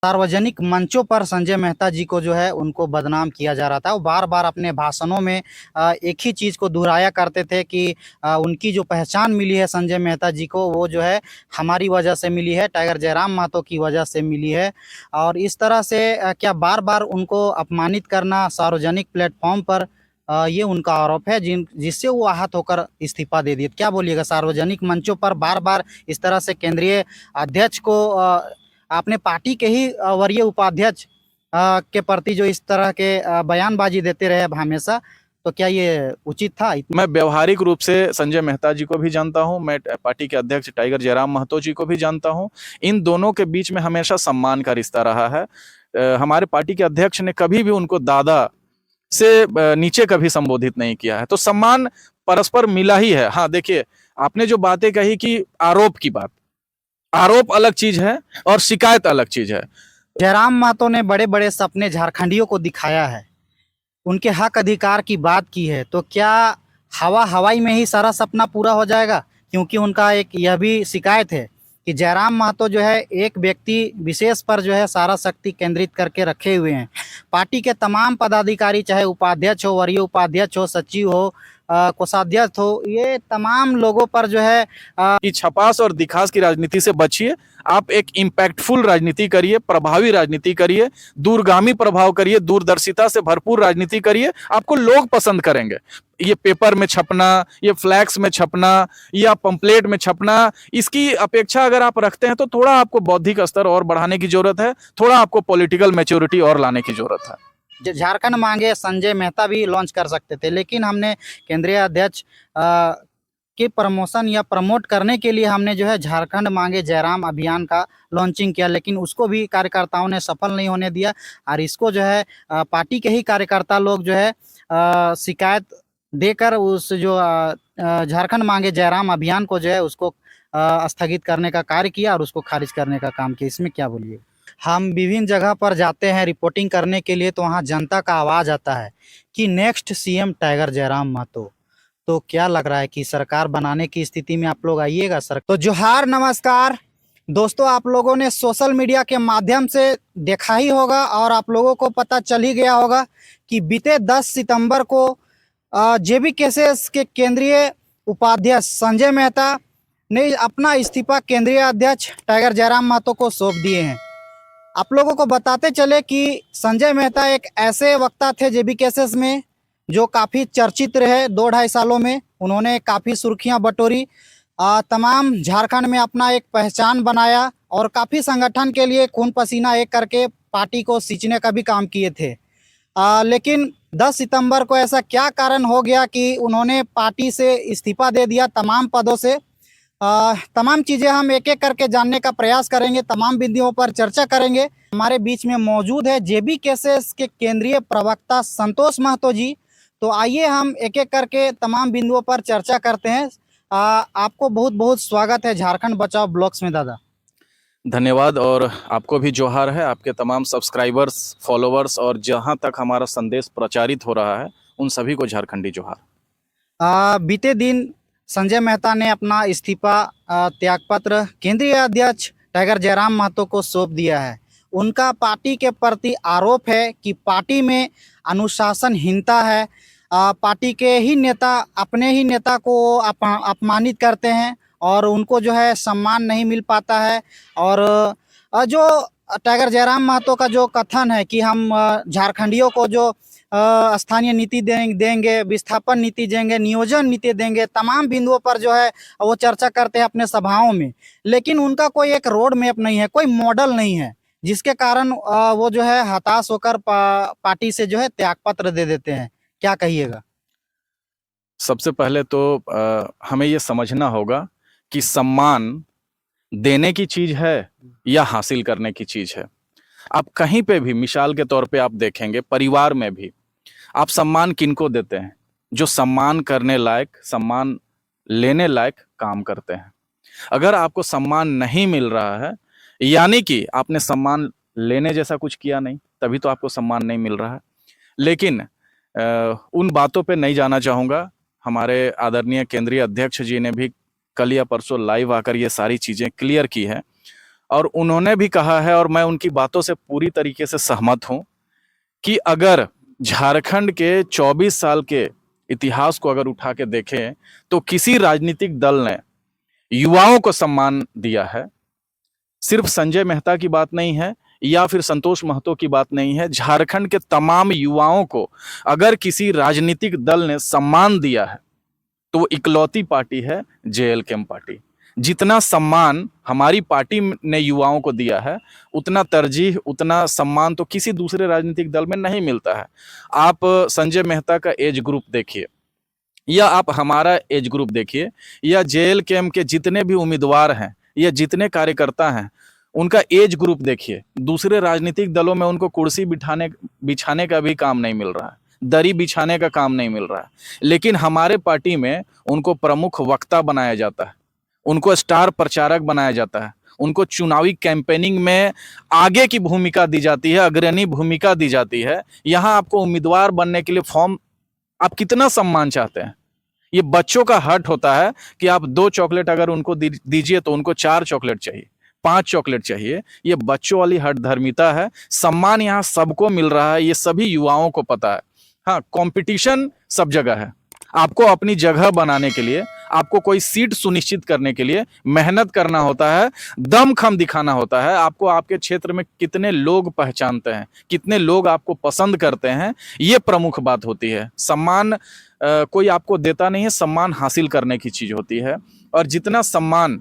सार्वजनिक मंचों पर संजय मेहता जी को जो है उनको बदनाम किया जा रहा था। वो बार-बार अपने भाषणों में एक ही चीज़ को दोहराया करते थे कि उनकी जो पहचान मिली है संजय मेहता जी को वो जो है हमारी वजह से मिली है, टाइगर जयराम महतो की वजह से मिली है। और इस तरह से क्या बार-बार उनको अपमानित करना सार्वजनिक प्लेटफ़ॉर्म पर ये उनका आरोप है जिससे वो आहत होकर इस्तीफ़ा दे दिए। क्या बोलिएगा सार्वजनिक मंचों पर बार-बार इस तरह से केंद्रीय अध्यक्ष को आपने पार्टी के ही वरीय उपाध्यक्ष के प्रति जो इस तरह के बयानबाजी देते रहे अब हमेशा, तो क्या ये उचित था? मैं व्यवहारिक रूप से संजय मेहता जी को भी जानता हूं, मैं पार्टी के अध्यक्ष टाइगर जयराम महतो जी को भी जानता हूं। इन दोनों के बीच में हमेशा सम्मान का रिश्ता रहा है। हमारे पार्टी के अध्यक्ष ने कभी भी उनको दादा से नीचे कभी संबोधित नहीं किया है, तो सम्मान परस्पर मिला ही है। हाँ देखिए, आपने जो बातें कही कि आरोप की बात, आरोप अलग चीज है और शिकायत अलग चीज है। जयराम महतो ने बड़े-बड़े सपने झारखंडियों को दिखाया है, उनके हक अधिकार की बात की है, तो क्या हवा-हवाई में ही सारा सपना पूरा हो जाएगा? क्योंकि उनका एक यह भी शिकायत है कि जयराम महतो जो है एक व्यक्ति विशेष पर जो है सारा शक्ति केंद्रित करके रखे हुए हैं। पार्टी के तमाम पदाधिकारी चाहे उपाध्यक्ष हो, वरीय उपाध्यक्ष हो, सचिव हो, कोषाध्यक्ष हो, ये तमाम लोगों पर जो है कि छपास और दिखास की राजनीति से बचिए। आप एक इम्पैक्टफुल राजनीति करिए, प्रभावी राजनीति करिए, दूरगामी प्रभाव करिए, दूरदर्शिता से भरपूर राजनीति करिए, आपको लोग पसंद करेंगे। ये पेपर में छपना, ये फ्लैक्स में छपना या पंपलेट में छपना, इसकी अपेक्षा अगर आप रखते हैं तो थोड़ा आपको बौद्धिक स्तर और बढ़ाने की जरूरत है, थोड़ा आपको पॉलिटिकल मैच्योरिटी और लाने की जरूरत है। झारखंड मांगे संजय मेहता भी लॉन्च कर सकते थे, लेकिन हमने केंद्रीय अध्यक्ष के प्रमोशन या प्रमोट करने के लिए हमने जो है झारखंड मांगे जयराम अभियान का लॉन्चिंग किया, लेकिन उसको भी कार्यकर्ताओं ने सफल नहीं होने दिया। और इसको जो है पार्टी के ही कार्यकर्ता लोग जो है शिकायत देकर उस जो झारखंड मांगे जयराम अभियान को जो है उसको स्थगित करने का कार्य किया और उसको खारिज करने का काम किया। इसमें क्या बोलिए? हम विभिन्न जगह पर जाते हैं रिपोर्टिंग करने के लिए, तो वहाँ जनता का आवाज़ आता है कि next CM tiger Jairam Mahto. तो क्या लग रहा है कि सरकार बनाने की स्थिति में आप लोग आइएगा सर? तो जोहार, नमस्कार दोस्तों, आप लोगों ने सोशल मीडिया के माध्यम से देखा ही होगा और आप लोगों को पता चल ही गया होगा कि बीते 10 सितंबर को जेबीकेएस के केंद्रीय उपाध्यक्ष संजय मेहता ने अपना इस्तीफा केंद्रीय अध्यक्ष टाइगर जयराम महतो को सौंप दिए हैं। आप लोगों को बताते चले कि संजय मेहता एक ऐसे वक्ता थे जेबीकेएस में जो काफ़ी चर्चित रहे 2-2.5 सालों में। उन्होंने काफ़ी सुर्खियां बटोरी, तमाम झारखंड में अपना एक पहचान बनाया और काफ़ी संगठन के लिए खून पसीना एक करके पार्टी को सींचने का भी काम किए थे। लेकिन 10 सितंबर को ऐसा क्या कारण हो गया कि उन्होंने पार्टी से इस्तीफा दे दिया तमाम पदों से? तमाम चीज़ें हम एक एक करके जानने का प्रयास करेंगे, तमाम बिंदुओं पर चर्चा करेंगे। हमारे बीच में मौजूद है जेबीकेएस के केंद्रीय प्रवक्ता संतोष महतो जी। तो आइए हम एक एक करके तमाम बिंदुओं पर चर्चा करते हैं। आपको बहुत बहुत स्वागत है झारखंड बचाओ ब्लॉग्स में दादा। धन्यवाद, और आपको भी जोहार है, आपके तमाम सब्सक्राइबर्स, फॉलोवर्स और जहां तक हमारा संदेश प्रचारित हो रहा है उन सभी को झारखंडी जोहार। बीते दिन संजय मेहता ने अपना इस्तीफा त्यागपत्र केंद्रीय अध्यक्ष टाइगर जयराम महतो को सौंप दिया है। उनका पार्टी के प्रति आरोप है कि पार्टी में अनुशासनहीनता है। पार्टी के ही नेता अपने ही नेता को अपमानित करते हैं और उनको जो है सम्मान नहीं मिल पाता है। और जो टाइगर जयराम महतो का जो कथन है कि हम झारखंडियों को जो स्थानीय नीति देंगे, विस्थापन नीति देंगे, नियोजन नीति देंगे, तमाम बिंदुओं पर जो है वो चर्चा करते हैं अपने सभाओं में, लेकिन उनका कोई एक रोड मैप नहीं है, कोई मॉडल नहीं है, जिसके कारण वो जो है हताश होकर पार्टी से जो है त्यागपत्र दे देते हैं। क्या कहिएगा? सबसे पहले तो हमें ये समझना होगा कि सम्मान देने की चीज है या हासिल करने की चीज है। आप कहीं पे भी मिसाल के तौर पे आप देखेंगे, परिवार में भी आप सम्मान किनको देते हैं? जो सम्मान करने लायक, सम्मान लेने लायक काम करते हैं। अगर आपको सम्मान नहीं मिल रहा है, यानी कि आपने सम्मान लेने जैसा कुछ किया नहीं, तभी तो आपको सम्मान नहीं मिल रहा है। लेकिन उन बातों पे नहीं जाना चाहूँगा। हमारे आदरणीय केंद्रीय अध्यक्ष जी ने भी कल या परसों लाइव आकर ये सारी चीज़ें क्लियर की है और उन्होंने भी कहा है और मैं उनकी बातों से पूरी तरीके से सहमत हूं कि अगर झारखंड के 24 साल के इतिहास को अगर उठा के देखें तो किसी राजनीतिक दल ने युवाओं को सम्मान दिया है। सिर्फ संजय मेहता की बात नहीं है या फिर संतोष महतो की बात नहीं है, झारखंड के तमाम युवाओं को अगर किसी राजनीतिक दल ने सम्मान दिया है तो वो इकलौती पार्टी है जेएलकेएम पार्टी। जितना सम्मान हमारी पार्टी ने युवाओं को दिया है उतना तरजीह, उतना सम्मान तो किसी दूसरे राजनीतिक दल में नहीं मिलता है। आप संजय मेहता का एज ग्रुप देखिए या आप हमारा एज ग्रुप देखिए या जेएलकेएम के जितने भी उम्मीदवार हैं या जितने कार्यकर्ता हैं उनका एज ग्रुप देखिए। दूसरे राजनीतिक दलों में उनको कुर्सी बिछाने का भी काम नहीं मिल रहा है, दरी बिछाने का काम नहीं मिल रहा है, लेकिन हमारे पार्टी में उनको प्रमुख वक्ता बनाया जाता है, उनको स्टार प्रचारक बनाया जाता है, उनको चुनावी कैंपेनिंग में आगे की भूमिका दी जाती है, अग्रणी भूमिका दी जाती है। यहाँ आपको उम्मीदवार बनने के लिए फॉर्म, आप कितना सम्मान चाहते हैं? ये बच्चों का हट होता है कि आप 2 चॉकलेट अगर उनको दीजिए तो उनको 4 चॉकलेट चाहिए, 5 चॉकलेट चाहिए। ये बच्चों वाली हट धर्मिता है। सम्मान यहाँ सबको मिल रहा है, ये सभी युवाओं को पता है। हाँ, कंपटीशन सब जगह है। आपको अपनी जगह बनाने के लिए, आपको कोई सीट सुनिश्चित करने के लिए मेहनत करना होता है, दमखम दिखाना होता है। आपको आपके क्षेत्र में कितने लोग पहचानते हैं, कितने लोग आपको पसंद करते हैं, ये प्रमुख बात होती है। सम्मान कोई आपको देता नहीं है, सम्मान हासिल करने की चीज होती है। और जितना सम्मान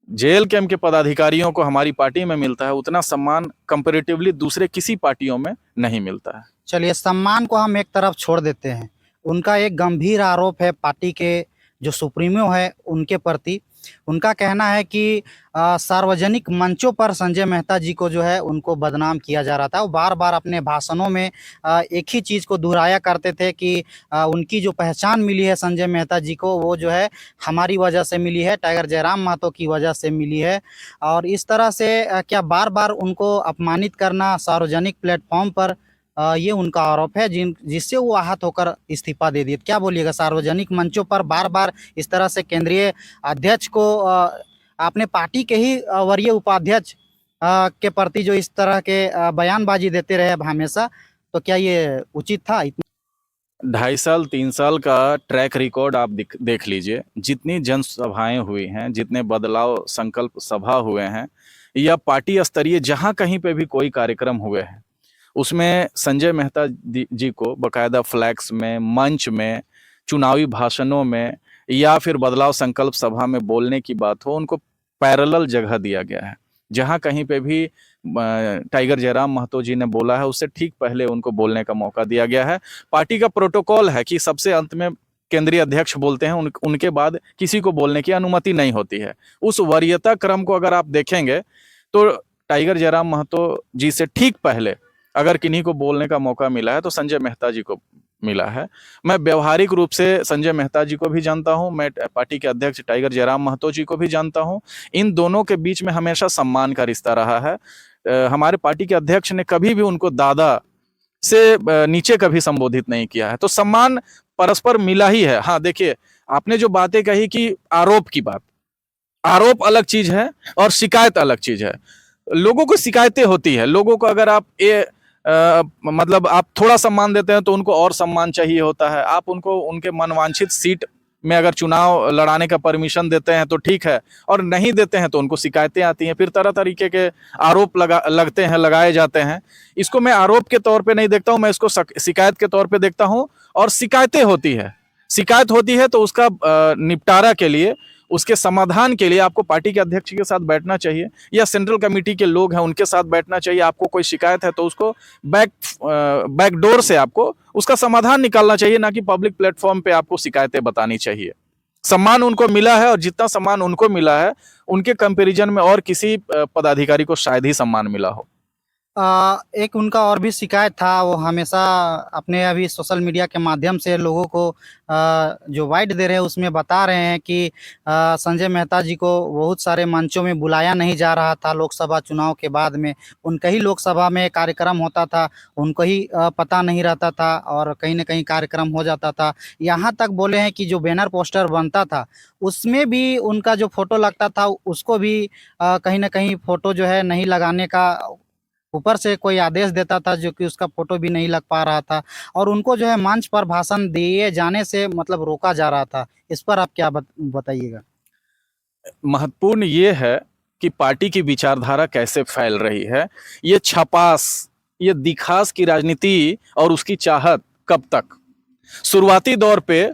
जेएलकेएम के पदाधिकारियों को हमारी पार्टी में मिलता है उतना सम्मान कंपैरेटिवली दूसरे किसी पार्टियों में नहीं मिलता है। चलिए, सम्मान को हम एक तरफ छोड़ देते हैं। उनका एक गंभीर आरोप है पार्टी के जो सुप्रीमो है उनके प्रति। उनका कहना है कि सार्वजनिक मंचों पर संजय मेहता जी को जो है उनको बदनाम किया जा रहा था। वो बार बार अपने भाषणों में एक ही चीज़ को दोहराया करते थे कि उनकी जो पहचान मिली है संजय मेहता जी को वो जो है हमारी वजह से मिली है, टाइगर जयराम महतो की वजह से मिली है। और इस तरह से क्या बार बार उनको अपमानित करना सार्वजनिक प्लेटफॉर्म पर, ये उनका आरोप है जिससे वो आहत होकर इस्तीफा दे दिए। क्या बोलिएगा, सार्वजनिक मंचों पर बार बार इस तरह से केंद्रीय अध्यक्ष को अपने पार्टी के ही वरीय उपाध्यक्ष के प्रति जो इस तरह के बयानबाजी देते रहे हमेशा, तो क्या ये उचित था? 2.5 साल 3 साल का ट्रैक रिकॉर्ड आप देख लीजिए। जितनी जनसभाएं हुई हैं, जितने बदलाव संकल्प सभा हुए हैं या पार्टी स्तरीय जहां कहीं पे भी कोई कार्यक्रम हुए हैं उसमें संजय मेहता जी को बकायदा फ्लैक्स में, मंच में, चुनावी भाषणों में या फिर बदलाव संकल्प सभा में बोलने की बात हो, उनको पैरेलल जगह दिया गया है। जहां कहीं पे भी टाइगर जयराम महतो जी ने बोला है उससे ठीक पहले उनको बोलने का मौका दिया गया है। पार्टी का प्रोटोकॉल है कि सबसे अंत में केंद्रीय अध्यक्ष बोलते हैं, उनके बाद किसी को बोलने की अनुमति नहीं होती है। उस वरीयता क्रम को अगर आप देखेंगे तो टाइगर जयराम महतो जी से ठीक पहले अगर किन्हीं को बोलने का मौका मिला है तो संजय मेहता जी को मिला है। मैं व्यवहारिक रूप से संजय मेहता जी को भी जानता हूं, मैं पार्टी के अध्यक्ष टाइगर जयराम महतो जी को भी जानता हूं। इन दोनों के बीच में हमेशा सम्मान का रिश्ता रहा है। हमारे पार्टी के अध्यक्ष ने कभी भी उनको दादा से नीचे कभी संबोधित नहीं किया है, तो सम्मान परस्पर मिला ही है। हाँ देखिए, आपने जो बातें कही कि आरोप की बात, आरोप अलग चीज है और शिकायत अलग चीज है। लोगों को शिकायतें होती है, लोगों को अगर आप मतलब आप थोड़ा सम्मान देते हैं तो उनको और सम्मान चाहिए होता है। आप उनको उनके मनवांछित सीट में अगर चुनाव लड़ाने का परमिशन देते हैं तो ठीक है, और नहीं देते हैं तो उनको शिकायतें आती हैं, फिर तरह तरीके के आरोप लगते हैं, लगाए जाते हैं। इसको मैं आरोप के तौर पे नहीं देखता हूं, मैं इसको शिकायत के तौर पे देखता हूं। और शिकायतें होती है, शिकायत होती है तो उसका निपटारा के लिए, उसके समाधान के लिए आपको पार्टी के अध्यक्ष के साथ बैठना चाहिए या सेंट्रल कमेटी के लोग हैं उनके साथ बैठना चाहिए। आपको कोई शिकायत है तो उसको बैकडोर से आपको उसका समाधान निकालना चाहिए, ना कि पब्लिक प्लेटफॉर्म पे आपको शिकायतें बतानी चाहिए। सम्मान उनको मिला है और जितना सम्मान उनको मिला है उनके कंपैरिजन में और किसी पदाधिकारी को शायद ही सम्मान मिला हो। एक उनका और भी शिकायत था, वो हमेशा अपने अभी सोशल मीडिया के माध्यम से लोगों को जो वाइड दे रहे हैं उसमें बता रहे हैं कि संजय मेहता जी को बहुत सारे मंचों में बुलाया नहीं जा रहा था लोकसभा चुनाव के बाद में। उनका ही लोकसभा में कार्यक्रम होता था, उनको ही पता नहीं रहता था और कहीं न कहीं कार्यक्रम हो जाता था। यहाँ तक बोले हैं कि जो बैनर पोस्टर बनता था, उसमें भी उनका जो फ़ोटो लगता था उसको भी कहीं न कहीं फ़ोटो जो है नहीं लगाने का ऊपर से कोई आदेश देता था, जो कि उसका फ़ोटो भी नहीं लग पा रहा था और उनको जो है मंच पर भाषण दिए जाने से मतलब रोका जा रहा था। इस पर आप क्या बताइएगा? महत्वपूर्ण ये है कि पार्टी की विचारधारा कैसे फैल रही है। ये छपास, ये दिखास की राजनीति और उसकी चाहत कब तक? शुरुआती दौर पे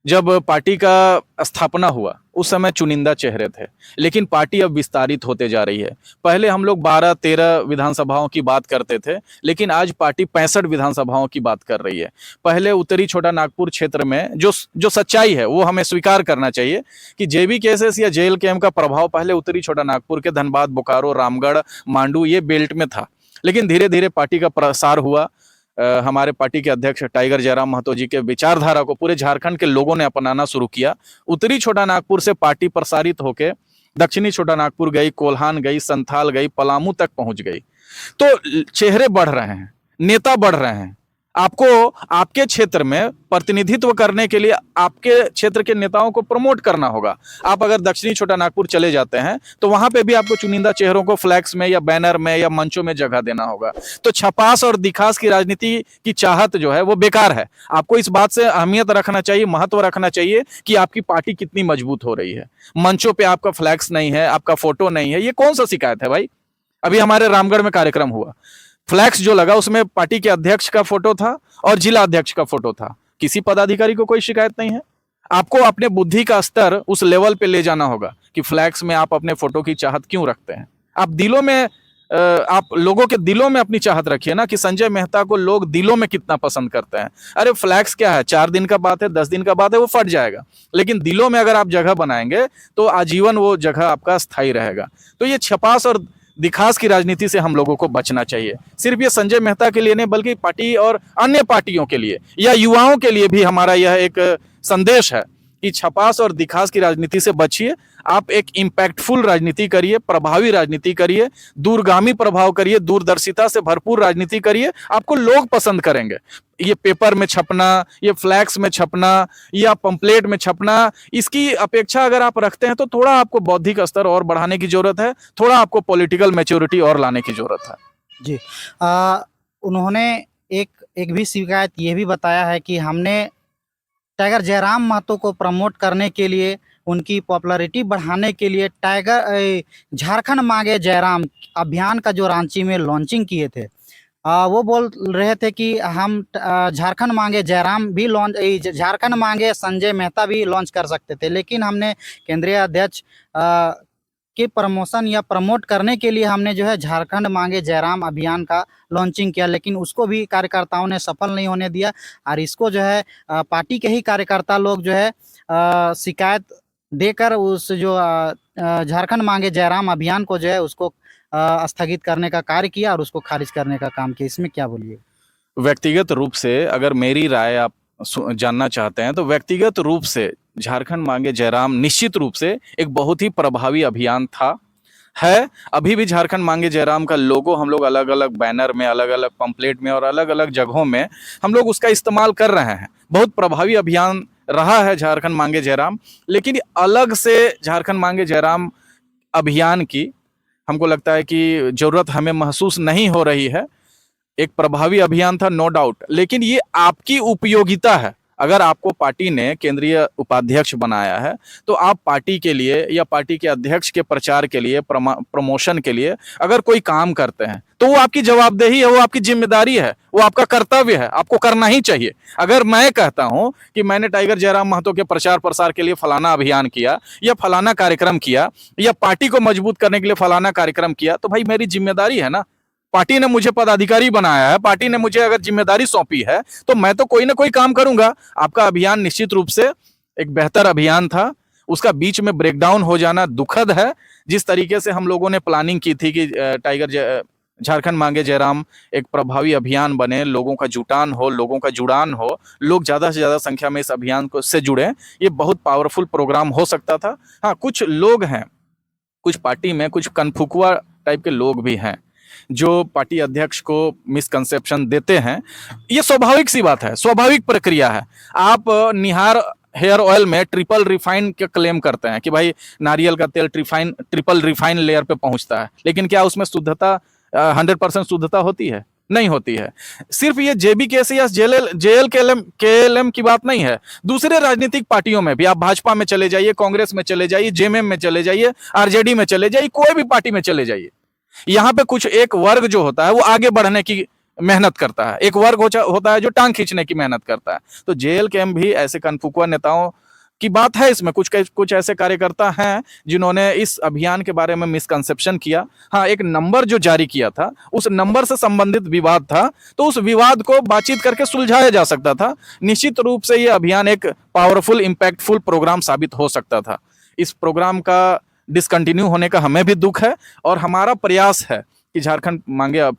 जब पार्टी का स्थापना हुआ, उस समय चुनिंदा चेहरे थे, लेकिन पार्टी अब विस्तारित होते जा रही है। पहले हम लोग 12-13 विधानसभाओं की बात करते थे, लेकिन आज पार्टी 65 विधानसभाओं की बात कर रही है। पहले उत्तरी छोटा नागपुर क्षेत्र में जो सच्चाई है, वो हमें स्वीकार करना चाहिए कि जेबी केसेस या जेएलकेएम का प्रभाव पहले उत्तरी छोटा नागपुर के धनबाद, बोकारो, रामगढ़, मांडू ये बेल्ट में था। लेकिन धीरे-धीरे पार्टी का प्रसार हुआ। हमारे पार्टी के अध्यक्ष टाइगर जयराम महतो जी के विचारधारा को पूरे झारखंड के लोगों ने अपनाना शुरू किया। उत्तरी छोटा नागपुर से पार्टी प्रसारित होके दक्षिणी छोटा नागपुर गई, कोल्हान गई, संथाल गई, पलामू तक पहुंच गई। तो चेहरे बढ़ रहे हैं, नेता बढ़ रहे हैं। आपको आपके क्षेत्र में प्रतिनिधित्व करने के लिए आपके क्षेत्र के नेताओं को प्रमोट करना होगा। आप अगर दक्षिणी छोटा नागपुर चले जाते हैं तो वहां पे भी आपको चुनिंदा चेहरों को फ्लैक्स में या बैनर में या मंचों में जगह देना होगा। तो छपास और दिखास की राजनीति की चाहत जो है वो बेकार है। आपको इस बात से अहमियत रखना चाहिए, महत्व रखना चाहिए कि आपकी पार्टी कितनी मजबूत हो रही है। मंचों पे आपका फ्लैक्स नहीं है, आपका फोटो नहीं है, ये कौन सा शिकायत है भाई? अभी हमारे रामगढ़ में कार्यक्रम हुआ, फ्लैक्स जो लगा उसमें पार्टी के अध्यक्ष का फोटो था और जिला अध्यक्ष का फोटो था। किसी पदाधिकारी को कोई शिकायत नहीं है। आपको अपने बुद्धि का स्तर उस लेवल पे ले जाना होगा कि फ्लैक्स में आप अपने फोटो की चाहत क्यों रखते हैं। आप दिलों में आप लोगों के दिलों में अपनी चाहत रखिए ना, कि संजय मेहता को लोग दिलों में कितना पसंद करते हैं। अरे फ्लैक्स क्या है, 4 दिन का बात है, 10 दिन का बात है, वो फट जाएगा। लेकिन दिलों में अगर आप जगह बनाएंगे तो आजीवन वो जगह आपका स्थायी रहेगा। तो ये छपास और दिखास की राजनीति से हम लोगों को बचना चाहिए। सिर्फ ये संजय मेहता के लिए नहीं, बल्कि पार्टी और अन्य पार्टियों के लिए या युवाओं के लिए भी हमारा यह एक संदेश है कि छपास और दिखास की राजनीति से बचिए। आप एक इम्पैक्टफुल राजनीति करिए, प्रभावी राजनीति करिए, दूरगामी प्रभाव करिए, दूरदर्शिता से भरपूर राजनीति करिए। आपको लोग पसंद करेंगे। ये पेपर में छपना, ये फ्लैक्स में छपना या पंपलेट में छपना, इसकी अपेक्षा अगर आप रखते हैं तो थोड़ा आपको बौद्धिक स्तर और बढ़ाने की जरूरत है, थोड़ा आपको पॉलिटिकल मैच्योरिटी और लाने की जरूरत है। जी। उन्होंने एक एक भी शिकायत ये भी बताया है कि हमने टाइगर जयराम महतो को प्रमोट करने के लिए, उनकी पॉपुलैरिटी बढ़ाने के लिए झारखंड मांगे जयराम अभियान का जो रांची में लॉन्चिंग किए थे, वो बोल रहे थे कि हम झारखंड मांगे जयराम भी झारखंड मांगे संजय मेहता भी लॉन्च कर सकते थे, लेकिन हमने केंद्रीय अध्यक्ष के प्रमोशन या प्रमोट करने के लिए हमने जो है झारखंड मांगे जयराम अभियान का लॉन्चिंग किया, लेकिन उसको भी कार्यकर्ताओं ने सफल नहीं होने दिया और इसको जो है पार्टी के ही कार्यकर्ता लोग जो है शिकायत देकर उस जो झारखंड मांगे जयराम अभियान को जो है उसको स्थगित करने का कार्य किया और उसको खारिज करने का काम किया। इसमें क्या बोलिए? व्यक्तिगत रूप से अगर मेरी राय आप जानना चाहते हैं तो व्यक्तिगत रूप से झारखंड मांगे जयराम निश्चित रूप से एक बहुत ही प्रभावी अभियान था, है। अभी भी झारखंड मांगे जयराम का लोगो हम लोग अलग अलग बैनर में, अलग अलग पंपलेट में और अलग अलग जगहों में हम लोग उसका इस्तेमाल कर रहे हैं। बहुत प्रभावी अभियान रहा है झारखंड मांगे जयराम। लेकिन अलग से झारखंड मांगे जयराम अभियान की हमको लगता है कि जरूरत हमें महसूस नहीं हो रही है। एक प्रभावी अभियान था, नो डाउट, लेकिन ये आपकी उपयोगिता है। अगर आपको पार्टी ने केंद्रीय उपाध्यक्ष बनाया है तो आप पार्टी के लिए या पार्टी के अध्यक्ष के प्रचार के लिए, प्रमोशन के लिए अगर कोई काम करते हैं तो वो आपकी जवाबदेही है, वो आपकी जिम्मेदारी है, वो आपका कर्तव्य है, आपको करना ही चाहिए। अगर मैं कहता हूं कि मैंने टाइगर जयराम महतो के प्रचार प्रसार के लिए फलाना अभियान किया या फलाना कार्यक्रम किया या पार्टी को मजबूत करने के लिए फलाना कार्यक्रम किया, तो भाई मेरी जिम्मेदारी है ना। पार्टी ने मुझे पदाधिकारी बनाया है, पार्टी ने मुझे अगर जिम्मेदारी सौंपी है तो मैं तो कोई ना कोई काम करूंगा। आपका अभियान निश्चित रूप से एक बेहतर अभियान था, उसका बीच में ब्रेकडाउन हो जाना दुखद है। जिस तरीके से हम लोगों ने प्लानिंग की थी कि टाइगर झारखंड मांगे जयराम एक प्रभावी अभियान बने, लोगों का जुटान हो, लोगों का जुड़ान हो, लोग ज़्यादा से ज़्यादा संख्या में इस अभियान को से जुड़े, ये बहुत पावरफुल प्रोग्राम हो सकता था। हाँ, कुछ लोग हैं, कुछ पार्टी में कुछ कनफुकुआ टाइप के लोग भी हैं जो पार्टी अध्यक्ष को मिसकंसेप्शन देते हैं। ये स्वाभाविक सी बात है, स्वाभाविक प्रक्रिया है। आप निहार हेयर ऑयल में ट्रिपल रिफाइन का क्लेम करते हैं कि भाई नारियल का तेल ट्रिपल रिफाइन लेयर पे पहुंचता है, लेकिन क्या उसमें शुद्धता 100% शुद्धता होती है? नहीं होती है। सिर्फ ये जेबीकेसी या जेएल केएलएम की बात नहीं है, दूसरे राजनीतिक पार्टियों में भी, आप भाजपा में चले जाइए, कांग्रेस में चले जाइए, जेएमएम में चले जाइए, आरजेडी में चले जाइए, कोई भी पार्टी में चले जाइए, यहाँ पे कुछ एक वर्ग जो होता है वो आगे बढ़ने की मेहनत करता है, एक वर्ग होता है जो टांग खींचने की मेहनत करता है। तो जेएल केएम भी ऐसे कनफुकुआ नेताओं की बात है। इसमें कुछ ऐसे कार्यकर्ता हैं जिन्होंने इस अभियान के बारे में मिसकंसेप्शन किया। हाँ, एक नंबर जो जारी किया था, उस नंबर से संबंधित विवाद था, तो उस विवाद को बातचीत करके सुलझाया जा सकता था। निश्चित रूप से ये अभियान एक पावरफुल इंपैक्टफुल प्रोग्राम साबित हो सकता था। इस प्रोग्राम का डिसकंटिन्यू होने का हमें भी दुख है, और हमारा प्रयास है कि झारखंड मांगे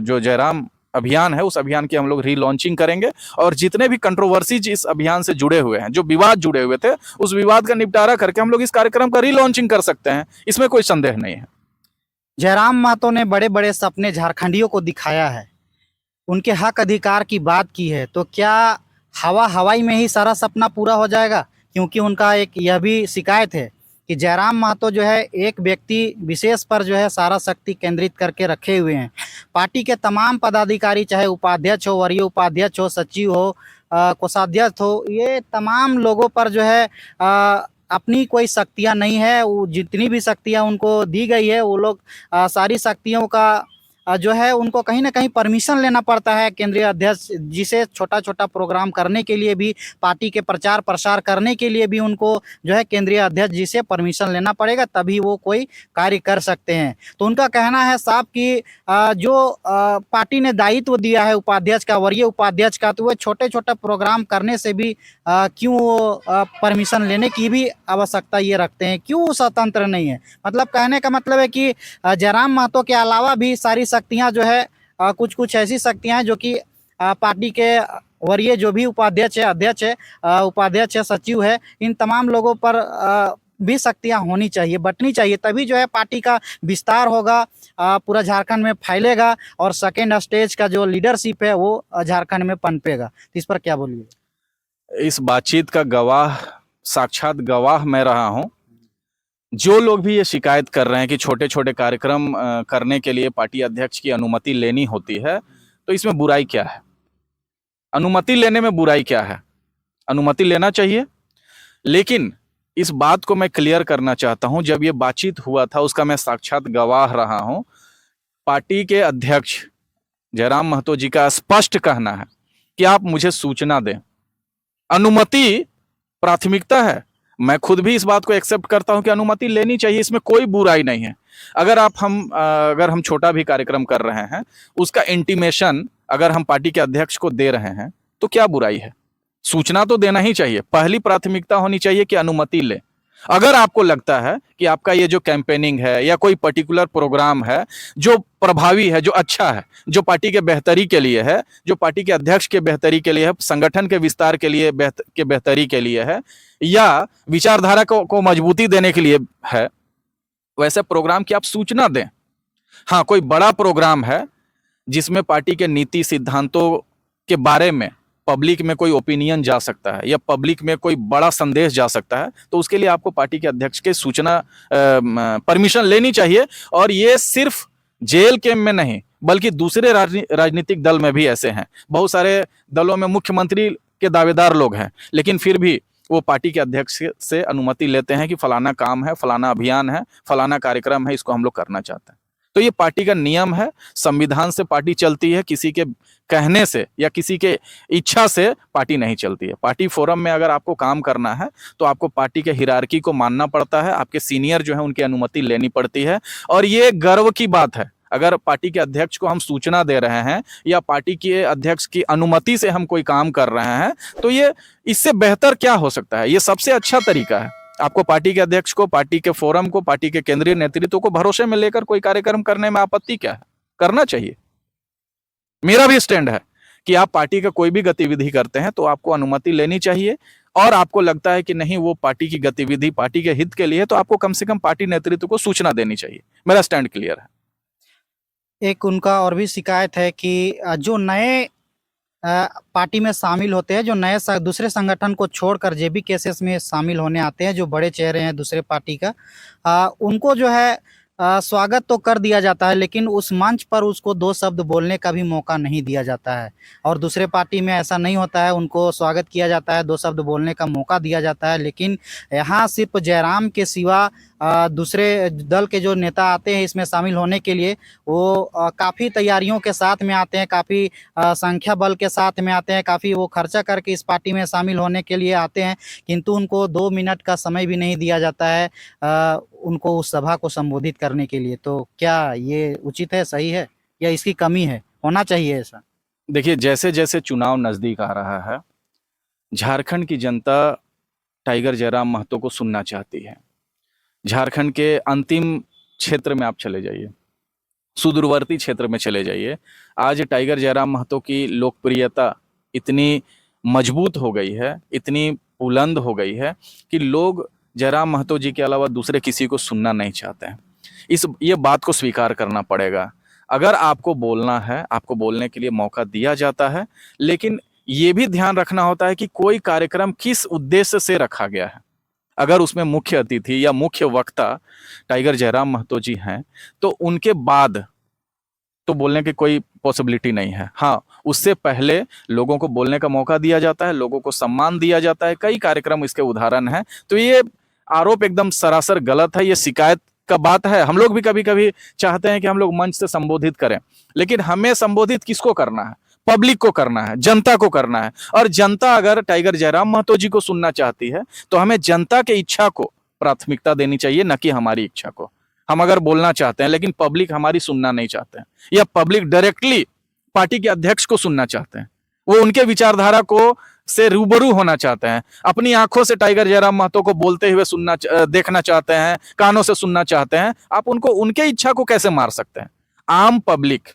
जो जयराम अभियान है, उस अभियान की हम लोग रीलॉन्चिंग करेंगे, और जितने भी कंट्रोवर्सीज इस अभियान से जुड़े हुए हैं, जो विवाद जुड़े हुए थे, उस विवाद का निपटारा करके हम लोग इस कार्यक्रम का रीलॉन्चिंग कर सकते हैं, इसमें कोई संदेह नहीं है। जयराम महतो ने बड़े बड़े सपने झारखंडियों को दिखाया है, उनके हक अधिकार की बात की है, तो क्या हवाई में ही सारा सपना पूरा हो जाएगा? क्योंकि उनका एक यह भी शिकायत है कि जयराम महतो जो है एक व्यक्ति विशेष पर जो है सारा शक्ति केंद्रित करके रखे हुए हैं। पार्टी के तमाम पदाधिकारी, चाहे उपाध्यक्ष हो, वरीय उपाध्यक्ष हो, सचिव हो, कोषाध्यक्ष हो, ये तमाम लोगों पर जो है अपनी कोई शक्तियां नहीं है। वो जितनी भी शक्तियां उनको दी गई है, वो लोग सारी शक्तियों का जो है उनको कहीं ना कहीं परमिशन लेना पड़ता है केंद्रीय अध्यक्ष जी से। छोटा छोटा प्रोग्राम करने के लिए भी, पार्टी के प्रचार प्रसार करने के लिए भी उनको जो है केंद्रीय अध्यक्ष जी से परमिशन लेना पड़ेगा, तभी वो कोई कार्य कर सकते हैं। तो उनका कहना है साहब कि जो पार्टी ने दायित्व दिया है उपाध्यक्ष का, वरीय उपाध्यक्ष का, तो वह छोटे छोटे प्रोग्राम करने से भी क्यों परमिशन लेने की भी आवश्यकता ये रखते हैं, क्यों स्वतंत्र नहीं है? मतलब कहने का मतलब है कि जयराम महतो के अलावा भी सारी शक्तियां जो है कुछ ऐसी शक्तियां हैं जो कि पार्टी के वरीय जो भी उपाध्यक्ष है, अध्यक्ष है, उपाध्यक्ष है, सचिव है, इन तमाम लोगों पर भी शक्तियां होनी चाहिए, बंटनी चाहिए, तभी जो है पार्टी का विस्तार होगा, पूरा झारखंड में फैलेगा, और सेकेंड स्टेज का जो लीडरशिप है वो झारखंड में पनपेगा। तो इस पर क्या बोलिए? इस बातचीत का गवाह, साक्षात गवाह मैं रहा हूं। जो लोग भी ये शिकायत कर रहे हैं कि छोटे छोटे कार्यक्रम करने के लिए पार्टी अध्यक्ष की अनुमति लेनी होती है, तो इसमें बुराई क्या है? अनुमति लेने में बुराई क्या है? अनुमति लेना चाहिए। लेकिन इस बात को मैं क्लियर करना चाहता हूं, जब ये बातचीत हुआ था उसका मैं साक्षात गवाह रहा हूं। पार्टी के अध्यक्ष जयराम महतो जी का स्पष्ट कहना है कि आप मुझे सूचना दें, अनुमति प्राथमिकता है। मैं खुद भी इस बात को एक्सेप्ट करता हूं कि अनुमति लेनी चाहिए, इसमें कोई बुराई नहीं है। अगर हम छोटा भी कार्यक्रम कर रहे हैं, उसका इंटीमेशन अगर हम पार्टी के अध्यक्ष को दे रहे हैं, तो क्या बुराई है? सूचना तो देना ही चाहिए। पहली प्राथमिकता होनी चाहिए कि अनुमति ले। अगर आपको लगता है कि आपका ये जो कैंपेनिंग है या कोई पर्टिकुलर प्रोग्राम है जो प्रभावी है, जो अच्छा है, जो पार्टी के बेहतरी के लिए है, जो पार्टी के अध्यक्ष के बेहतरी के लिए है, संगठन के विस्तार के लिए बेहतरी के लिए है, या विचारधारा को मजबूती देने के लिए है, वैसे प्रोग्राम की आप सूचना दें। हाँ, कोई बड़ा प्रोग्राम है जिसमें पार्टी के नीति सिद्धांतों के बारे में पब्लिक में कोई ओपिनियन जा सकता है या पब्लिक में कोई बड़ा संदेश जा सकता है, तो उसके लिए आपको पार्टी के अध्यक्ष के सूचना परमिशन लेनी चाहिए। और ये सिर्फ जेल के में नहीं, बल्कि दूसरे राजनीतिक दल में भी ऐसे हैं। बहुत सारे दलों में मुख्यमंत्री के दावेदार लोग हैं, लेकिन फिर भी वो पार्टी के अध्यक्ष से अनुमति लेते हैं कि फलाना काम है, फलाना अभियान है, फलाना कार्यक्रम है, इसको हम लोग करना चाहते हैं। तो ये पार्टी का नियम है, संविधान से पार्टी चलती है, किसी के कहने से या किसी के इच्छा से पार्टी नहीं चलती है। पार्टी फोरम में अगर आपको काम करना है तो आपको पार्टी के हिरार्की को मानना पड़ता है, आपके सीनियर जो है उनकी अनुमति लेनी पड़ती है। और ये गर्व की बात है, अगर पार्टी के अध्यक्ष को हम सूचना दे रहे हैं या पार्टी के अध्यक्ष की अनुमति से हम कोई काम कर रहे हैं, तो ये इससे बेहतर क्या हो सकता है? ये सबसे अच्छा तरीका है। आपको पार्टी के अध्यक्ष को, पार्टी के फोरम को, पार्टी के केंद्रीय नेतृत्व को भरोसे में लेकर कोई कार्यक्रम करने में आपत्ति क्या है? करना चाहिए। मेरा भी स्टैंड है कि आप पार्टी का कोई भी गतिविधि करते हैं तो आपको अनुमति लेनी चाहिए, और आपको लगता है कि नहीं वो पार्टी की गतिविधि पार्टी के हित के लिए है, तो आपको कम से कम पार्टी नेतृत्व को सूचना देनी चाहिए। मेरा स्टैंड क्लियर है। एक उनका और भी शिकायत है कि जो नए पार्टी में शामिल होते हैं, जो नए दूसरे संगठन को छोड़कर जेबी केसेस में शामिल होने आते हैं, जो बड़े चेहरे हैं दूसरे पार्टी का, उनको जो है स्वागत तो कर दिया जाता है, लेकिन उस मंच पर उसको 2 शब्द बोलने का भी मौका नहीं दिया जाता है। और दूसरे पार्टी में ऐसा नहीं होता है, उनको स्वागत किया जाता है, 2 शब्द बोलने का मौका दिया जाता है, लेकिन यहाँ सिर्फ जयराम के सिवा दूसरे दल के जो नेता आते हैं इसमें शामिल होने के लिए, वो काफ़ी तैयारियों के साथ में आते हैं, काफ़ी संख्या बल के साथ में आते हैं, काफ़ी वो खर्चा करके इस पार्टी में शामिल होने के लिए आते हैं, किंतु उनको 2 मिनट का समय भी नहीं दिया जाता है उनको उस सभा को संबोधित करने के लिए। तो क्या ये उचित है, सही है, या इसकी कमी है? होना चाहिए ऐसा? देखिए, जैसे जैसे चुनाव नजदीक आ रहा है, झारखंड की जनता टाइगर जयराम महतो को सुनना चाहती है। झारखंड के अंतिम क्षेत्र में आप चले जाइए, सुदूरवर्ती क्षेत्र में चले जाइए, आज टाइगर जयराम महतो की लोकप्रियता इतनी मजबूत हो गई है, इतनी बुलंद हो गई है कि लोग जयराम महतो जी के अलावा दूसरे किसी को सुनना नहीं चाहते हैं। ये बात को स्वीकार करना पड़ेगा। अगर आपको बोलना है, आपको बोलने के लिए मौका दिया जाता है, लेकिन ये भी ध्यान रखना होता है कि कोई कार्यक्रम किस उद्देश्य से रखा गया है। अगर उसमें मुख्य अतिथि या मुख्य वक्ता टाइगर जयराम महतो जी हैं, तो उनके बाद तो बोलने की कोई पॉसिबिलिटी नहीं है। हाँ, उससे पहले लोगों को बोलने का मौका दिया जाता है, लोगों को सम्मान दिया जाता है, कई कार्यक्रम इसके उदाहरण हैं। तो ये आरोप एकदम सरासर गलत है, ये शिकायत का बात है। हम लोग भी कभी कभी चाहते हैं कि हम लोग मंच से संबोधित करें, लेकिन हमें संबोधित किसको करना है? पब्लिक को करना है, जनता को करना है। और जनता अगर टाइगर जयराम महतो जी को सुनना चाहती है तो हमें जनता के इच्छा को प्राथमिकता देनी चाहिए, न कि हमारी इच्छा को। हम अगर बोलना चाहते हैं लेकिन पब्लिक हमारी सुनना नहीं चाहते हैं, या पब्लिक डायरेक्टली पार्टी के अध्यक्ष को सुनना चाहते हैं, वो उनके विचारधारा को से रूबरू होना चाहते हैं, अपनी आंखों से टाइगर जयराम महतो को बोलते हुए देखना चाहते हैं, कानों से सुनना चाहते हैं, आप उनको उनके इच्छा को कैसे मार सकते हैं? आम पब्लिक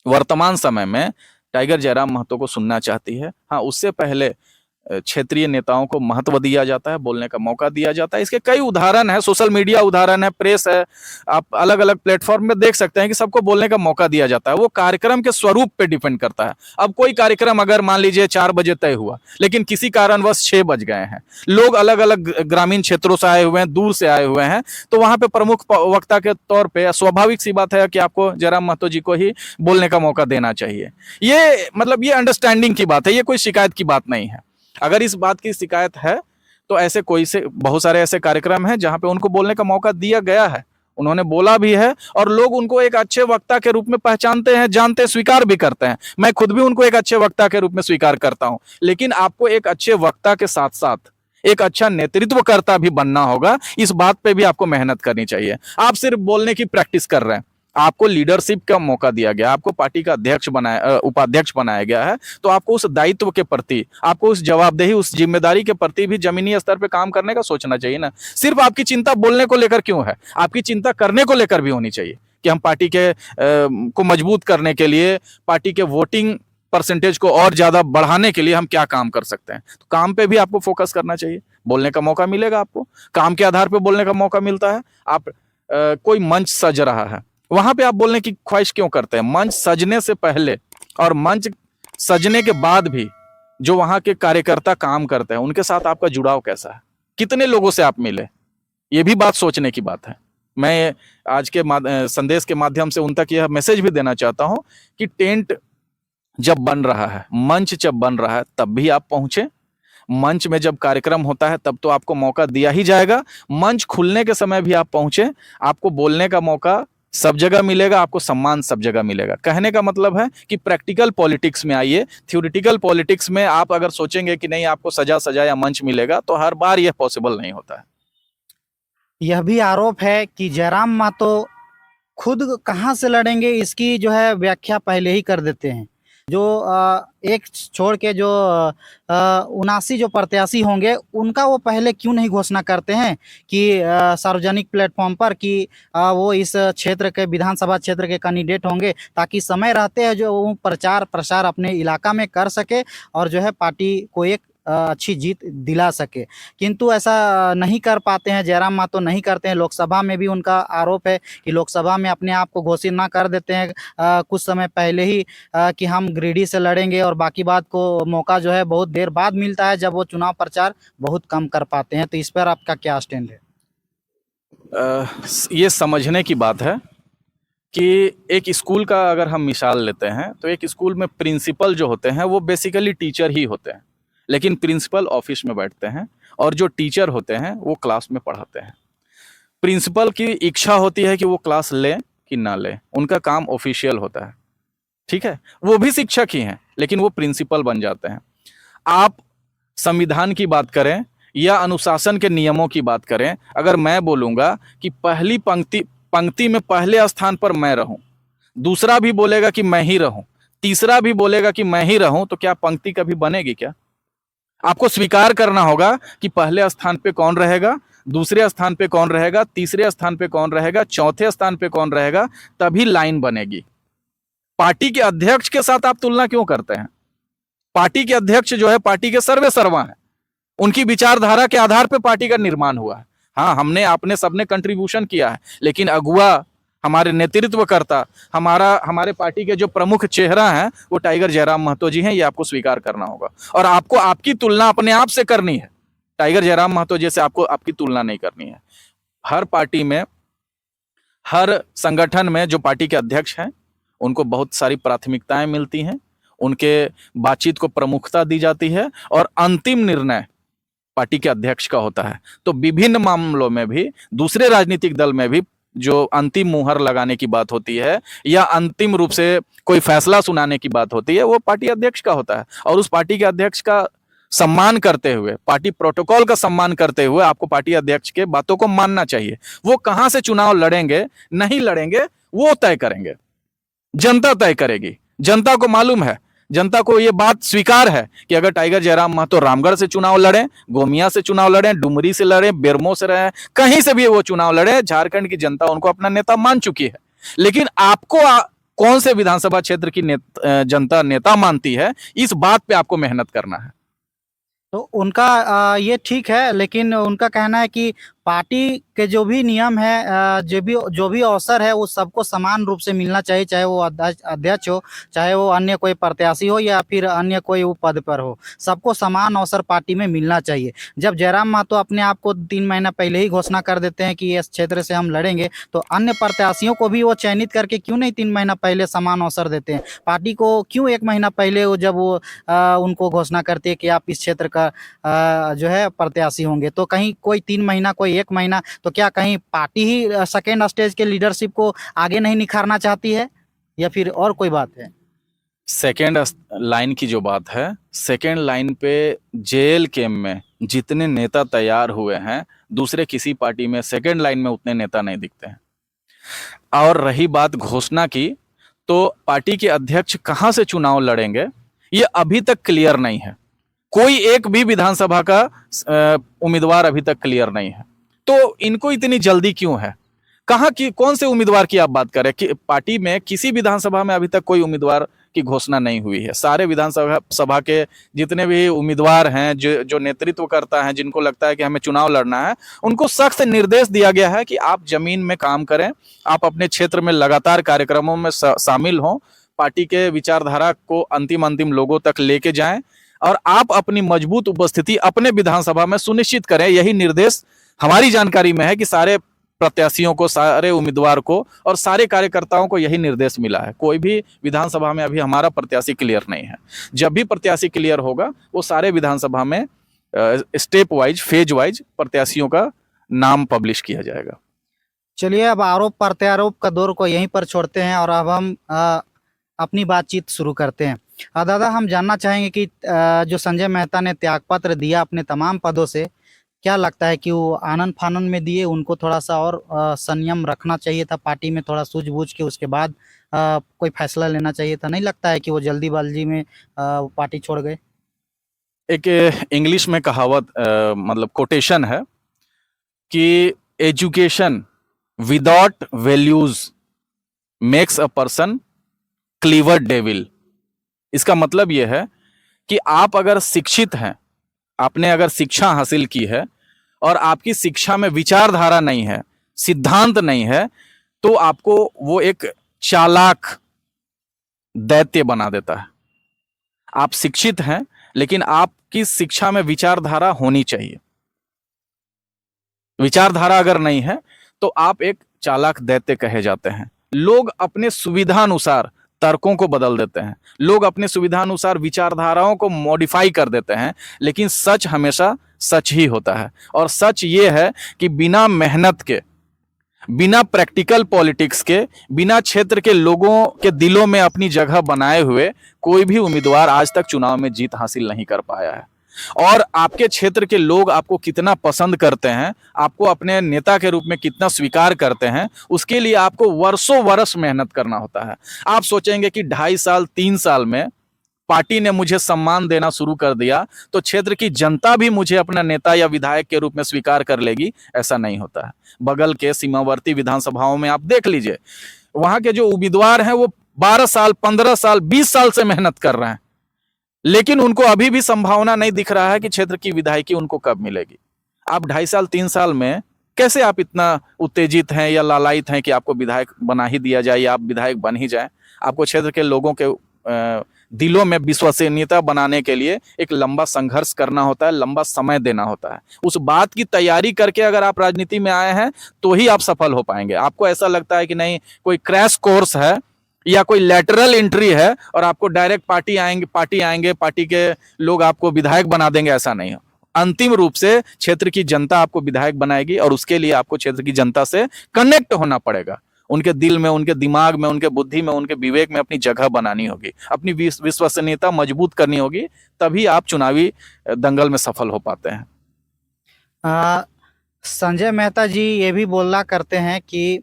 वर्तमान समय में टाइगर जयराम महतो को सुनना चाहती है। हाँ, उससे पहले क्षेत्रीय नेताओं को महत्व दिया जाता है, बोलने का मौका दिया जाता है। इसके कई उदाहरण है, सोशल मीडिया उदाहरण है, प्रेस है, आप अलग अलग प्लेटफॉर्म में देख सकते हैं कि सबको बोलने का मौका दिया जाता है। वो कार्यक्रम के स्वरूप पे डिपेंड करता है। अब कोई कार्यक्रम अगर मान लीजिए 4 बजे तय हुआ, लेकिन किसी कारणवश 6 बज गए हैं, लोग अलग अलग ग्रामीण क्षेत्रों से आए हुए हैं, दूर से आए हुए हैं, तो वहां पे प्रमुख वक्ता के तौर पर स्वाभाविक सी बात है कि आपको जयराम महतो जी को ही बोलने का मौका देना चाहिए। ये मतलब ये अंडरस्टैंडिंग की बात है, ये कोई शिकायत की बात नहीं है। अगर इस बात की शिकायत है तो ऐसे बहुत सारे ऐसे कार्यक्रम हैं जहां पे उनको बोलने का मौका दिया गया है, उन्होंने बोला भी है, और लोग उनको एक अच्छे वक्ता के रूप में पहचानते हैं, जानते, स्वीकार भी करते हैं। मैं खुद भी उनको एक अच्छे वक्ता के रूप में स्वीकार करता हूं। लेकिन आपको एक अच्छे वक्ता के साथ साथ एक अच्छा नेतृत्वकर्ता भी बनना होगा। इस बात पे भी आपको मेहनत करनी चाहिए। आप सिर्फ बोलने की प्रैक्टिस कर रहे हैं, आपको लीडरशिप का मौका दिया गया, आपको पार्टी का उपाध्यक्ष बनाया गया है, तो आपको उस दायित्व के प्रति, आपको उस जवाबदेही, उस जिम्मेदारी के प्रति भी जमीनी स्तर पे काम करने का सोचना चाहिए ना। सिर्फ आपकी चिंता बोलने को लेकर क्यों है? आपकी चिंता करने को लेकर भी होनी चाहिए कि हम पार्टी के को मजबूत करने के लिए, पार्टी के वोटिंग परसेंटेज को और ज्यादा बढ़ाने के लिए हम क्या काम कर सकते हैं। तो काम पे भी आपको फोकस करना चाहिए। बोलने का मौका मिलेगा, आपको काम के आधार पर बोलने का मौका मिलता है। आप कोई मंच सज रहा है, वहां पे आप बोलने की ख्वाहिश क्यों करते हैं? मंच सजने से पहले और मंच सजने के बाद भी जो वहां के कार्यकर्ता काम करते हैं, उनके साथ आपका जुड़ाव कैसा है? कितने लोगों से आप मिले? ये भी बात सोचने की बात है। मैं आज के संदेश के माध्यम से उन तक यह मैसेज भी देना चाहता हूं कि टेंट जब बन रहा है, मंच जब बन रहा है, तब भी आप पहुंचे। मंच में जब कार्यक्रम होता है तब तो आपको मौका दिया ही जाएगा। मंच खुलने के समय भी आप पहुंचे, आपको बोलने का मौका सब जगह मिलेगा, आपको सम्मान सब जगह मिलेगा। कहने का मतलब है कि प्रैक्टिकल पॉलिटिक्स में आइए। थ्योरेटिकल पॉलिटिक्स में आप अगर सोचेंगे कि नहीं आपको सजा सजाया मंच मिलेगा, तो हर बार यह पॉसिबल नहीं होता है। यह भी आरोप है कि जयराम महतो खुद कहाँ से लड़ेंगे, इसकी जो है व्याख्या पहले ही कर देते हैं। जो एक छोड़ के जो 79 जो प्रत्याशी होंगे उनका वो पहले क्यों नहीं घोषणा करते हैं कि सार्वजनिक प्लेटफॉर्म पर कि वो इस क्षेत्र के विधानसभा क्षेत्र के कैंडिडेट होंगे, ताकि समय रहते हैं जो वो प्रचार प्रसार अपने इलाका में कर सके और जो है पार्टी को एक अच्छी जीत दिला सके। किंतु ऐसा नहीं कर पाते हैं, जयराम महतो नहीं करते हैं। लोकसभा में भी उनका आरोप है कि लोकसभा में अपने आप को घोषित ना कर देते हैं कुछ समय पहले ही कि हम गिरिडीह से लड़ेंगे, और बाकी बात को मौका जो है बहुत देर बाद मिलता है जब वो चुनाव प्रचार बहुत कम कर पाते हैं। तो इस पर आपका क्या स्टैंड है? ये समझने की बात है कि एक स्कूल का अगर हम मिसाल लेते हैं तो एक स्कूल में प्रिंसिपल जो होते हैं वो बेसिकली टीचर ही होते हैं, लेकिन प्रिंसिपल ऑफिस में बैठते हैं और जो टीचर होते हैं वो क्लास में पढ़ाते हैं। प्रिंसिपल की इच्छा होती है कि वो क्लास ले कि ना ले, उनका काम ऑफिशियल होता है, ठीक है। वो भी शिक्षक ही हैं लेकिन वो प्रिंसिपल बन जाते हैं। आप संविधान की बात करें या अनुशासन के नियमों की बात करें, अगर मैं बोलूंगा कि पहली पंक्ति में पहले स्थान पर मैं रहूं, दूसरा भी बोलेगा कि मैं ही रहूं, तीसरा भी बोलेगा कि मैं ही रहूं, तो क्या पंक्ति कभी बनेगी? क्या आपको स्वीकार करना होगा कि पहले स्थान पे कौन रहेगा, दूसरे स्थान पे कौन रहेगा, तीसरे स्थान पे कौन रहेगा, चौथे स्थान पे कौन रहेगा, तभी लाइन बनेगी। पार्टी के अध्यक्ष के साथ आप तुलना क्यों करते हैं? पार्टी के अध्यक्ष जो है पार्टी के सर्वे सर्वा है, उनकी विचारधारा के आधार पर पार्टी का निर्माण हुआ है। हाँ, हमने आपने सबने कंट्रीब्यूशन किया है, लेकिन अगुआ, हमारे नेतृत्वकर्ता, हमारे पार्टी के जो प्रमुख चेहरा हैं वो टाइगर जयराम महतो जी हैं, ये आपको स्वीकार करना होगा। और आपको आपकी तुलना अपने आप से करनी है, टाइगर जयराम महतो जैसे आपको आपकी तुलना नहीं करनी है। हर पार्टी में, हर संगठन में जो पार्टी के अध्यक्ष हैं उनको बहुत सारी प्राथमिकताएं मिलती हैं, उनके बातचीत को प्रमुखता दी जाती है और अंतिम निर्णय पार्टी के अध्यक्ष का होता है। तो विभिन्न मामलों में भी, दूसरे राजनीतिक दल में भी जो अंतिम मुहर लगाने की बात होती है या अंतिम रूप से कोई फैसला सुनाने की बात होती है, वो पार्टी अध्यक्ष का होता है। और उस पार्टी के अध्यक्ष का सम्मान करते हुए, पार्टी प्रोटोकॉल का सम्मान करते हुए आपको पार्टी अध्यक्ष के बातों को मानना चाहिए। वो कहां से चुनाव लड़ेंगे नहीं लड़ेंगे वो तय करेंगे, जनता तय करेगी। जनता को मालूम है, जनता को ये बात स्वीकार है कि अगर टाइगर जयराम महतो रामगढ़ से चुनाव लड़े, गोमिया से चुनाव लड़े, डुमरी से लड़े, बेरमो से रहे, कहीं से भी वो चुनाव लड़े, झारखंड की जनता उनको अपना नेता मान चुकी है। लेकिन आपको कौन से विधानसभा क्षेत्र की जनता नेता मानती है, इस बात पे आपको मेहनत करना है। तो उनका ये ठीक है, लेकिन उनका कहना है कि पार्टी के जो भी नियम है, जो भी अवसर है वो सबको समान रूप से मिलना चाहिए, चाहे वो अध्यक्ष हो, चाहे वो अन्य कोई प्रत्याशी हो या फिर अन्य कोई वो पद पर हो, सबको समान अवसर पार्टी में मिलना चाहिए। जब जयराम महतो अपने आप को 3 महीना पहले ही घोषणा कर देते हैं कि इस क्षेत्र से हम लड़ेंगे, तो अन्य प्रत्याशियों को भी वो चयनित करके क्यों नहीं 3 महीना पहले समान अवसर देते हैं? पार्टी को क्यों 1 महीना पहले वो जब वो उनको घोषणा करते हैं कि आप इस क्षेत्र का जो है प्रत्याशी होंगे, तो कहीं कोई 3 महीना, कोई 1 महीना, तो क्या कहीं पार्टी ही सेकेंड स्टेज के लीडरशिप को आगे नहीं निखारना चाहती है या फिर और कोई बात है? सेकेंड लाइन की जो बात है, सेकेंड लाइन पे जेल कैंप में जितने नेता तैयार हुए हैं, दूसरे किसी पार्टी में सेकेंड लाइन में उतने नेता नहीं दिखते हैं। और रही बात घोषणा की, तो पार्टी के अध्यक्ष कहां से चुनाव लड़ेंगे ये अभी तक क्लियर नहीं है। कोई एक भी विधानसभा का उम्मीदवार अभी तक क्लियर नहीं है। तो इनको इतनी जल्दी क्यों है? कहाँ की, कौन से उम्मीदवार की आप बात करें कि पार्टी में किसी विधानसभा में अभी तक कोई उम्मीदवार की घोषणा नहीं हुई है। सारे विधानसभा के जितने भी उम्मीदवार हैं, जो नेतृत्व करता है, जिनको लगता है कि हमें चुनाव लड़ना है, उनको सख्त निर्देश दिया गया है कि आप जमीन में काम करें, आप अपने क्षेत्र में लगातार कार्यक्रमों में शामिल हों, पार्टी के विचारधारा को अंतिम लोगों तक लेके जाएं और आप अपनी मजबूत उपस्थिति अपने विधानसभा में सुनिश्चित करें। यही निर्देश हमारी जानकारी में है कि सारे प्रत्याशियों को, सारे उम्मीदवार को और सारे कार्यकर्ताओं को यही निर्देश मिला है। कोई भी विधानसभा में अभी हमारा प्रत्याशी क्लियर नहीं है। जब भी प्रत्याशी क्लियर होगा, वो सारे विधानसभा में स्टेप वाइज, फेज वाइज प्रत्याशियों का नाम पब्लिश किया जाएगा। चलिए, अब आरोप प्रत्यारोप का दौर को यहीं पर छोड़ते हैं और अब हम अपनी बातचीत शुरू करते हैं। दादा, हम जानना चाहेंगे कि जो संजय मेहता ने त्यागपत्र दिया अपने तमाम पदों से, क्या लगता है कि वो आनन फानन में दिए? उनको थोड़ा सा और संयम रखना चाहिए था, पार्टी में थोड़ा सूझबूझ के उसके बाद कोई फैसला लेना चाहिए था? नहीं लगता है कि वो जल्दीबाजी में पार्टी छोड़ गए? एक इंग्लिश में कहावत मतलब कोटेशन है कि education without values makes a person clever devil. इसका मतलब यह है कि आप अगर शिक्षित हैं, आपने अगर शिक्षा हासिल की है और आपकी शिक्षा में विचारधारा नहीं है, सिद्धांत नहीं है, तो आपको वो एक चालाक दैत्य बना देता है। आप शिक्षित हैं, लेकिन आपकी शिक्षा में विचारधारा होनी चाहिए। विचारधारा अगर नहीं है तो आप एक चालाक दैत्य कहे जाते हैं। लोग अपने सुविधानुसार तर्कों को बदल देते हैं, लोग अपने सुविधानुसार विचारधाराओं को मॉडिफाई कर देते हैं, लेकिन सच हमेशा सच ही होता है। और सच ये है कि बिना मेहनत के, बिना प्रैक्टिकल पॉलिटिक्स के, बिना क्षेत्र के लोगों के दिलों में अपनी जगह बनाए हुए कोई भी उम्मीदवार आज तक चुनाव में जीत हासिल नहीं कर पाया है। और आपके क्षेत्र के लोग आपको कितना पसंद करते हैं, आपको अपने नेता के रूप में कितना स्वीकार करते हैं, उसके लिए आपको वर्षों वर्ष मेहनत करना होता है। आप सोचेंगे कि 2.5 साल 3 साल में पार्टी ने मुझे सम्मान देना शुरू कर दिया तो क्षेत्र की जनता भी मुझे अपना नेता या विधायक के रूप में स्वीकार कर लेगी, ऐसा नहीं होता है। बगल के सीमावर्ती विधानसभाओं में आप देख लीजिए, वहां के जो उम्मीदवार हैं वो 12 साल 15 साल 20 साल से मेहनत कर रहे हैं, लेकिन उनको अभी भी संभावना नहीं दिख रहा है कि क्षेत्र की विधायकी उनको कब मिलेगी। आप 2.5 साल 3 साल में कैसे आप इतना उत्तेजित हैं या लालायित हैं कि आपको विधायक बना ही दिया जाए या आप विधायक बन ही जाए? आपको क्षेत्र के लोगों के दिलों में विश्वसनीयता बनाने के लिए एक लंबा संघर्ष करना होता है, लंबा समय देना होता है। उस बात की तैयारी करके अगर आप राजनीति में आए हैं तो ही आप सफल हो पाएंगे। आपको ऐसा लगता है कि नहीं, कोई क्रैश कोर्स है या कोई लैटरल एंट्री है और आपको डायरेक्ट पार्टी के लोग आपको विधायक बना देंगे, ऐसा नहीं हो। अंतिम रूप से क्षेत्र की जनता आपको विधायक बनाएगी और उसके लिए आपको क्षेत्र की जनता से कनेक्ट होना पड़ेगा। उनके दिल में, उनके दिमाग में, उनके बुद्धि में, उनके विवेक में अपनी जगह बनानी होगी, अपनी विश्वसनीयता मजबूत करनी होगी, तभी आप चुनावी दंगल में सफल हो पाते हैं। संजय मेहता जी ये भी बोला करते हैं कि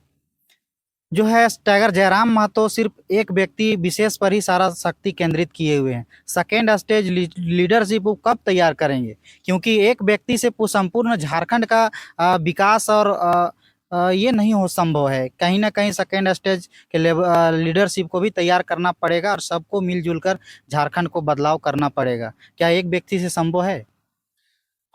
जो है टाइगर जयराम महतो सिर्फ एक व्यक्ति विशेष पर ही सारा शक्ति केंद्रित किए हुए हैं। सेकेंड स्टेज लीडरशिप वो कब तैयार करेंगे? क्योंकि एक व्यक्ति से संपूर्ण झारखंड का विकास और ये नहीं हो संभव है। कहीं ना कहीं सेकेंड स्टेज के लीडरशिप को भी तैयार करना पड़ेगा और सबको मिलजुल कर झारखंड को बदलाव करना पड़ेगा। क्या एक व्यक्ति से संभव है?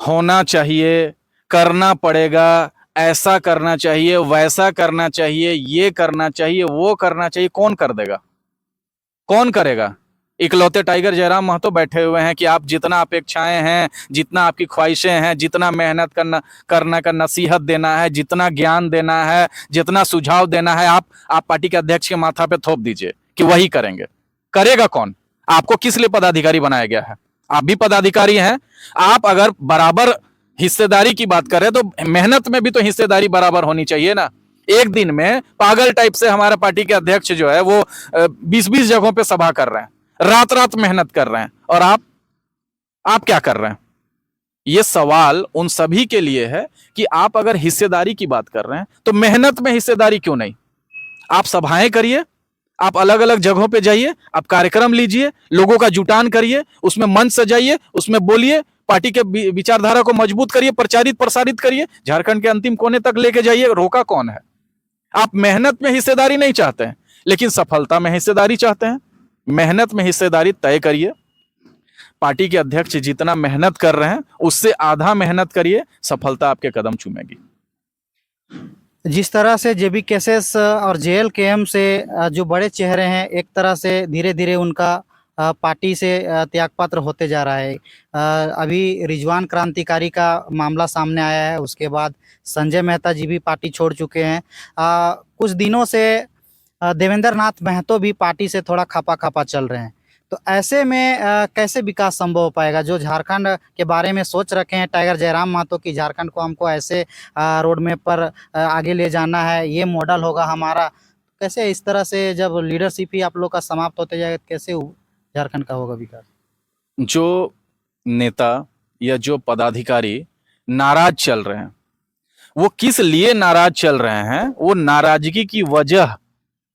होना चाहिए, करना पड़ेगा, ऐसा करना चाहिए, वैसा करना चाहिए, ये करना चाहिए, वो करना चाहिए। कौन कर देगा? कौन करेगा? इकलौते टाइगर जयराम महतो बैठे हुए हैं कि आप जितना अपेक्षाएं हैं, जितना आपकी ख्वाहिशें हैं, जितना मेहनत करना का नसीहत देना है, जितना ज्ञान देना है, जितना सुझाव देना है, आप पार्टी के अध्यक्ष के माथा पे थोप दीजिए कि वही करेंगे। करेगा कौन? आपको किस लिए पदाधिकारी बनाया गया है? आप भी पदाधिकारी हैं। आप अगर बराबर हिस्सेदारी की बात करें तो मेहनत में भी तो हिस्सेदारी बराबर होनी चाहिए ना। एक दिन में पागल टाइप से हमारा पार्टी के अध्यक्ष जो है वो 20-20 जगहों पे सभा कर रहे हैं, रात रात मेहनत कर रहे हैं, और आप क्या कर रहे हैं? ये सवाल उन सभी के लिए है कि आप अगर हिस्सेदारी की बात कर रहे हैं तो मेहनत में हिस्सेदारी क्यों नहीं? आप सभाएं करिए, आप अलग अलग जगहों पे जाइए, आप कार्यक्रम लीजिए, लोगों का जुटान करिए, उसमें मंच सजाइए, उसमें बोलिए, पार्टी के विचारधारा को मजबूत करिए, प्रचारित प्रसारित करिए, झारखंड के अंतिम कोने तक लेके जाइए। रोका कौन है? आप मेहनत में हिस्सेदारी नहीं चाहते हैं, लेकिन सफलता में हिस्सेदारी चाहते हैं। मेहनत में हिस्सेदारी तय करिए। पार्टी के अध्यक्ष जितना मेहनत कर रहे हैं उससे आधा मेहनत करिए, सफलता आपके कदम चूमेगी। जिस तरह से जेबी केसेस और जेएलकेएम से जो बड़े चेहरे हैं, एक तरह से धीरे धीरे उनका पार्टी से त्यागपत्र होते जा रहा है। अभी रिजवान क्रांतिकारी का मामला सामने आया है, उसके बाद संजय मेहता जी भी पार्टी छोड़ चुके हैं। कुछ दिनों से देवेंद्र नाथ महतो भी पार्टी से थोड़ा खपा खपा चल रहे हैं। तो ऐसे में कैसे विकास संभव हो पाएगा? जो झारखंड के बारे में सोच रखे हैं टाइगर जयराम महतो की, झारखंड को हमको ऐसे रोड मैप पर आगे ले जाना है, ये मॉडल होगा हमारा, कैसे इस तरह से जब लीडरशिप ही आप लोग का समाप्त होते जाएगा, कैसे झारखंड का होगा विकास? जो नेता या जो पदाधिकारी नाराज चल रहे हैं, वो किस लिए नाराज चल रहे हैं, वो नाराजगी की वजह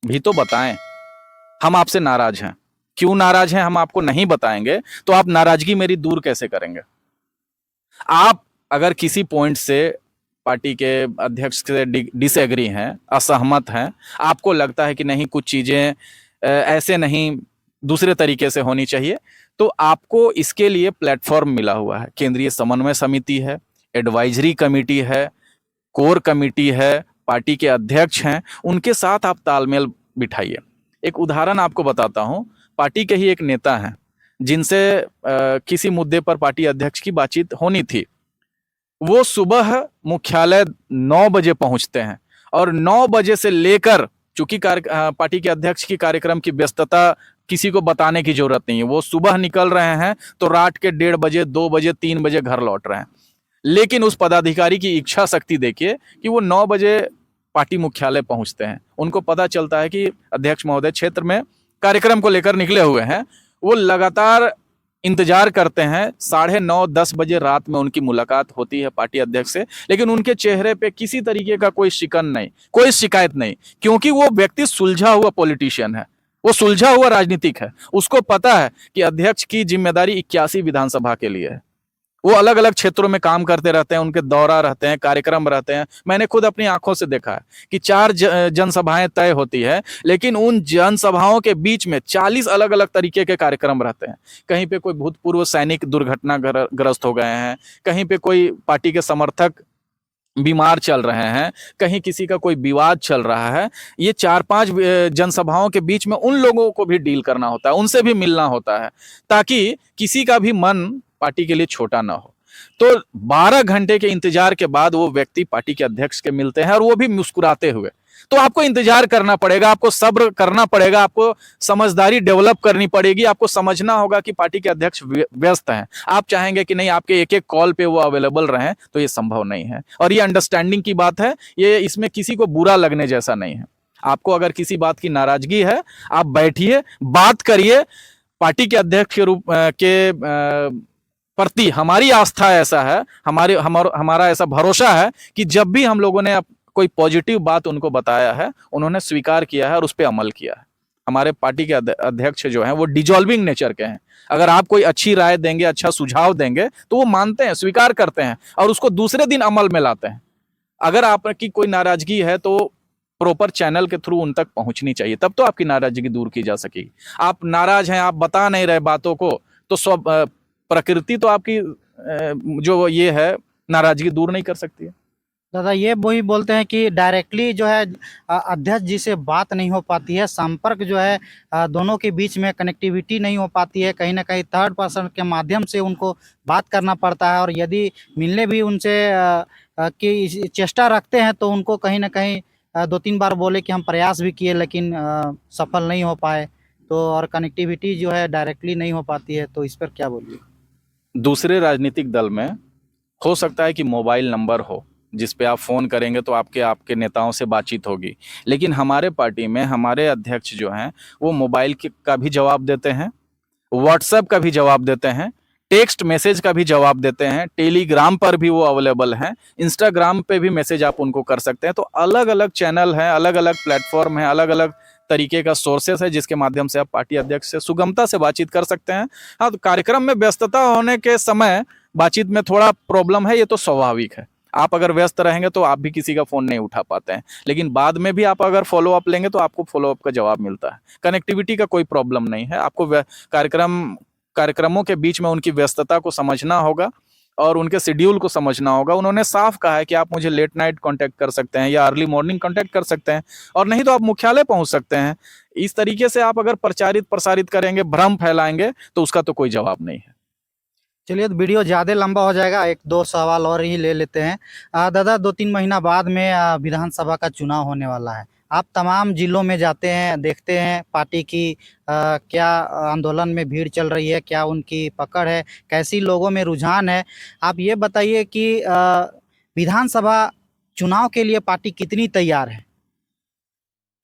भी तो बताएं। हम आपसे नाराज हैं। क्यों नाराज हैं हम आपको नहीं बताएंगे तो आप नाराजगी मेरी दूर कैसे करेंगे? आप अगर किसी पॉइंट से पार्टी के अध्यक्ष से डिसएग्री हैं, असहमत हैं, आपको लगता है कि नहीं कुछ चीजें ऐसे नहीं दूसरे तरीके से होनी चाहिए, तो आपको इसके लिए प्लेटफॉर्म मिला हुआ है। केंद्रीय समन्वय समिति है, एडवाइजरी कमेटी है, कोर कमेटी है, पार्टी के अध्यक्ष हैं, उनके साथ आप तालमेल बिठाइए। एक उदाहरण आपको बताता हूं, पार्टी के ही एक नेता हैं जिनसे किसी मुद्दे पर पार्टी अध्यक्ष की बातचीत होनी थी। वो सुबह मुख्यालय 9 बजे पहुंचते हैं और 9 बजे से लेकर, चूंकि पार्टी के अध्यक्ष की कार्यक्रम की व्यस्तता किसी को बताने की जरूरत नहीं है, वो सुबह निकल रहे हैं तो रात के 1:30 बजे, 2 बजे, 3 बजे घर लौट रहे हैं। लेकिन उस पदाधिकारी की इच्छा शक्ति देखिए कि वो 9 बजे पार्टी मुख्यालय पहुंचते हैं। उनको पता चलता है कि अध्यक्ष महोदय क्षेत्र में कार्यक्रम को लेकर निकले हुए हैं। वो लगातार इंतजार करते हैं। 9:30, 10 बजे रात में उनकी मुलाकात होती है पार्टी अध्यक्ष से, लेकिन उनके चेहरे पे किसी तरीके का कोई शिकन नहीं, कोई शिकायत नहीं, क्योंकि वो व्यक्ति सुलझा हुआ पॉलिटिशियन है, वो सुलझा हुआ राजनीतिक है। उसको पता है कि अध्यक्ष की जिम्मेदारी 81 विधानसभा के लिए है। वो अलग अलग क्षेत्रों में काम करते रहते हैं, उनके दौरा रहते हैं, कार्यक्रम रहते हैं। मैंने खुद अपनी आंखों से देखा है कि 4 जनसभाएं तय होती है, लेकिन उन जनसभाओं के बीच में 40 अलग अलग तरीके के कार्यक्रम रहते हैं। कहीं पे कोई भूतपूर्व सैनिक दुर्घटनाग्रस्त हो गए हैं, कहीं पे कोई पार्टी के समर्थक बीमार चल रहे हैं, कहीं किसी का कोई विवाद चल रहा है। ये 4-5 जनसभाओं के बीच में उन लोगों को भी डील करना होता है, उनसे भी मिलना होता है, ताकि किसी का भी मन पार्टी के लिए छोटा ना हो। तो 12 घंटे के इंतजार के बाद वो व्यक्ति पार्टी के अध्यक्ष के मिलते हैं और वो भी मुस्कुराते हुए। तो आपको इंतजार करना पड़ेगा, आपको सब्र करना पड़ेगा, आपको समझदारी डेवलप करनी पड़ेगी। आपको समझना होगा कि पार्टी के अध्यक्ष व्यस्त हैं। आप चाहेंगे कि नहीं आपके एक एक कॉल पे वो अवेलेबल रहें, तो ये संभव नहीं है। और ये अंडरस्टैंडिंग की बात है, ये इसमें किसी को बुरा लगने जैसा नहीं है। आपको अगर किसी बात की नाराजगी है, आप बैठिए, बात करिए। पार्टी के अध्यक्ष के रूप के प्रति हमारी आस्था ऐसा है, हमारा ऐसा भरोसा है कि जब भी हम लोगों ने कोई पॉजिटिव बात उनको बताया है, उन्होंने स्वीकार किया है और उस पर अमल किया है। हमारे पार्टी के अध्यक्ष जो हैं वो डिजॉल्विंग नेचर के हैं। अगर आप कोई अच्छी राय देंगे, अच्छा सुझाव देंगे, तो वो मानते हैं, स्वीकार करते हैं और उसको दूसरे दिन अमल में लाते हैं। अगर आपकी कोई नाराजगी है तो प्रॉपर चैनल के थ्रू उन तक पहुंचनी चाहिए, तब तो आपकी नाराजगी दूर की जा सकेगी। आप नाराज हैं, आप बता नहीं रहे बातों को, तो प्रकृति तो आपकी जो ये है नाराजगी दूर नहीं कर सकती है। दादा ये वही बोलते हैं कि डायरेक्टली जो है अध्यक्ष जी से बात नहीं हो पाती है, संपर्क जो है दोनों के बीच में कनेक्टिविटी नहीं हो पाती है, कहीं ना कहीं थर्ड पर्सन के माध्यम से उनको बात करना पड़ता है। और यदि मिलने भी उनसे की चेष्टा रखते हैं तो उनको कहीं ना कहीं 2-3 बार बोले कि हम प्रयास भी किए लेकिन सफल नहीं हो पाए। तो और कनेक्टिविटी जो है डायरेक्टली नहीं हो पाती है, तो इस पर क्या बोलिए? दूसरे राजनीतिक दल में हो सकता है कि मोबाइल नंबर हो जिस पे आप फोन करेंगे तो आपके नेताओं से बातचीत होगी, लेकिन हमारे पार्टी में हमारे अध्यक्ष जो हैं वो मोबाइल का भी जवाब देते हैं, व्हाट्सएप का भी जवाब देते हैं, टेक्स्ट मैसेज का भी जवाब देते हैं, टेलीग्राम पर भी वो अवेलेबल हैं, इंस्टाग्राम पे भी मैसेज आप उनको कर सकते हैं। तो अलग अलग चैनल हैं, अलग अलग प्लेटफॉर्म हैं, अलग अलग तरीके का सोर्सेस है जिसके माध्यम से आप पार्टी अध्यक्ष से सुगमता से बातचीत कर सकते हैं। हाँ, तो कार्यक्रम में व्यस्तता होने के समय बातचीत में थोड़ा प्रॉब्लम है, ये तो स्वाभाविक है। आप अगर व्यस्त रहेंगे तो आप भी किसी का फोन नहीं उठा पाते हैं, लेकिन बाद में भी आप अगर फॉलो अप लेंगे तो आपको फॉलो अप का जवाब मिलता है। कनेक्टिविटी का कोई प्रॉब्लम नहीं है। आपको कार्यक्रमों के बीच में उनकी व्यस्तता को समझना होगा और उनके शेड्यूल को समझना होगा। उन्होंने साफ कहा है कि आप मुझे लेट नाइट कांटेक्ट कर सकते हैं या अर्ली मॉर्निंग कांटेक्ट कर सकते हैं, और नहीं तो आप मुख्यालय पहुंच सकते हैं। इस तरीके से आप अगर प्रसारित करेंगे, भ्रम फैलाएंगे, तो उसका तो कोई जवाब नहीं है। चलिए, तो वीडियो ज़्यादा लंबा हो जाएगा, 1-2 सवाल और ही ले लेते हैं। दादा 2-3 महीना बाद में विधानसभा का चुनाव होने वाला है। आप तमाम जिलों में जाते हैं, देखते हैं पार्टी की क्या आंदोलन में भीड़ चल रही है, क्या उनकी पकड़ है, कैसी लोगों में रुझान है। आप ये बताइए कि विधानसभा चुनाव के लिए पार्टी कितनी तैयार है?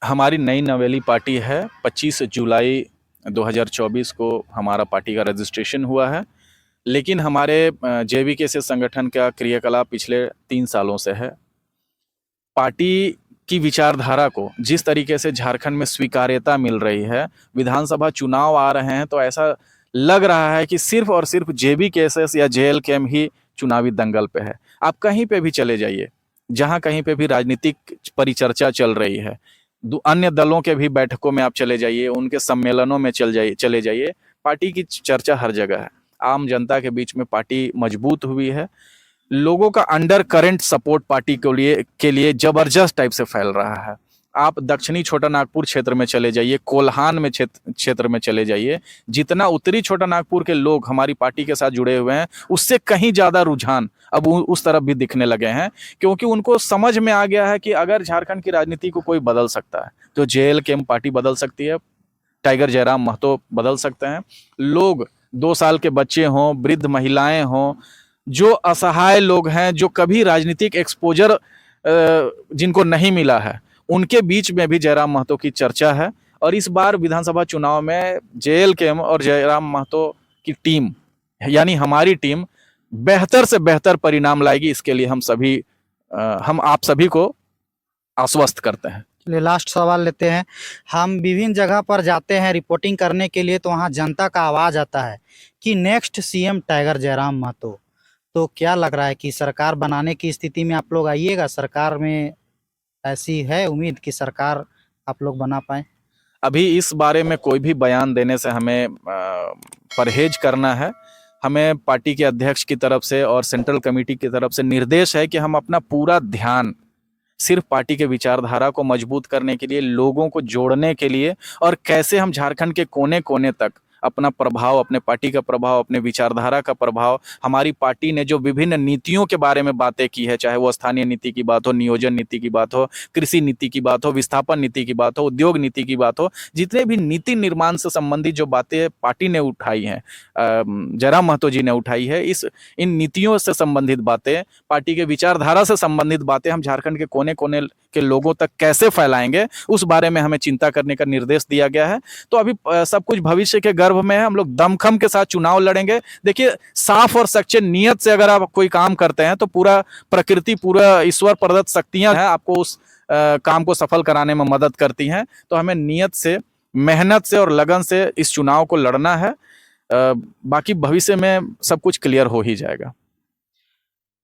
हमारी नई नवेली पार्टी है। 25 जुलाई 2024 को हमारा पार्टी का रजिस्ट्रेशन हुआ है, लेकिन हमारे जेवीके से संगठन का क्रियाकलाप पिछले 3 सालों से है। पार्टी की विचारधारा को जिस तरीके से झारखंड में स्वीकार्यता मिल रही है, विधानसभा चुनाव आ रहे हैं तो ऐसा लग रहा है कि सिर्फ और सिर्फ जेबी केसेस या जेएल कैम ही चुनावी दंगल पे है। आप कहीं पे भी चले जाइए, जहां कहीं पे भी राजनीतिक परिचर्चा चल रही है, अन्य दलों के भी बैठकों में आप चले जाइए, उनके सम्मेलनों में चले जाइए, पार्टी की चर्चा हर जगह है। आम जनता के बीच में पार्टी मजबूत हुई है। लोगों का अंडर करंट सपोर्ट पार्टी के लिए जबरदस्त टाइप से फैल रहा है। आप दक्षिणी छोटा नागपुर क्षेत्र में चले जाइए, कोल्हान में क्षेत्र में चले जाइए, जितना उत्तरी छोटा नागपुर के लोग हमारी पार्टी के साथ जुड़े हुए हैं, उससे कहीं ज्यादा रुझान अब उस तरफ भी दिखने लगे हैं, क्योंकि उनको समझ में आ गया है कि अगर झारखंड की राजनीति को कोई बदल सकता है तो जेएल कैम पार्टी बदल सकती है, टाइगर जयराम महतो बदल सकते हैं। लोग 2 साल के बच्चे हों, वृद्ध महिलाएं हों, जो असहाय लोग हैं, जो कभी राजनीतिक एक्सपोजर जिनको नहीं मिला है, उनके बीच में भी जयराम महतो की चर्चा है। और इस बार विधानसभा चुनाव में जेएल कैम और जयराम महतो की टीम, यानी हमारी टीम, बेहतर से बेहतर परिणाम लाएगी। इसके लिए हम आप सभी को आश्वस्त करते हैं। चलिए लास्ट सवाल लेते हैं। हम विभिन्न जगह पर जाते हैं रिपोर्टिंग करने के लिए, तो वहाँ जनता का आवाज़ आता है कि next CM tiger Jairam Mahto. तो क्या लग रहा है कि सरकार बनाने की स्थिति में आप लोग आइएगा? सरकार में ऐसी है उम्मीद कि सरकार आप लोग बना पाए? अभी इस बारे में कोई भी बयान देने से हमें परहेज करना है। हमें पार्टी के अध्यक्ष की तरफ से और सेंट्रल कमेटी की तरफ से निर्देश है कि हम अपना पूरा ध्यान सिर्फ पार्टी के विचारधारा को मजबूत करने के लिए, लोगों को जोड़ने के लिए, और कैसे हम झारखंड के कोने कोने तक अपना प्रभाव, अपने पार्टी का प्रभाव, अपने विचारधारा का प्रभाव, हमारी पार्टी ने जो विभिन्न नीतियों के बारे में बातें की है, चाहे वो स्थानीय नीति की बात हो, नियोजन नीति की बात हो, कृषि नीति की बात हो, विस्थापन नीति की बात हो, उद्योग नीति की बात हो, जितने भी नीति निर्माण से संबंधित जो बातें पार्टी ने उठाई हैं, जयराम महतो जी ने उठाई है, इन नीतियों से संबंधित बातें, पार्टी के विचारधारा से संबंधित बातें हम झारखंड के कोने कोने के लोगों तक कैसे फैलाएंगे, उस बारे में हमें चिंता करने का निर्देश दिया गया है। तो अभी सब कुछ भविष्य के गर्भ में है। हम लोग दमखम के साथ चुनाव लड़ेंगे। देखिए, साफ और सच्चे नियत से अगर आप कोई काम करते हैं तो पूरा प्रकृति, पूरा ईश्वर प्रदत्त शक्तियां हैं, आपको उस काम को सफल कराने में मदद करती हैं। तो हमें नियत से, मेहनत से और लगन से इस चुनाव को लड़ना है। बाकी भविष्य में सब कुछ क्लियर हो ही जाएगा।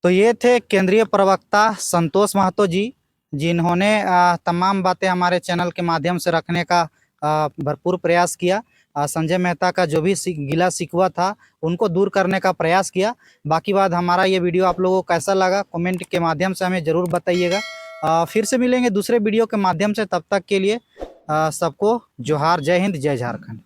तो ये थे केंद्रीय प्रवक्ता संतोष महतो जी, जिन्होंने तमाम बातें हमारे चैनल के माध्यम से रखने का भरपूर प्रयास किया। संजय मेहता का जो भी गिला शिकवा था उनको दूर करने का प्रयास किया। बाकी बात, हमारा ये वीडियो आप लोगों को कैसा लगा कमेंट के माध्यम से हमें ज़रूर बताइएगा। फिर से मिलेंगे दूसरे वीडियो के माध्यम से। तब तक के लिए सबको जोहार। जय हिंद, जय झारखंड।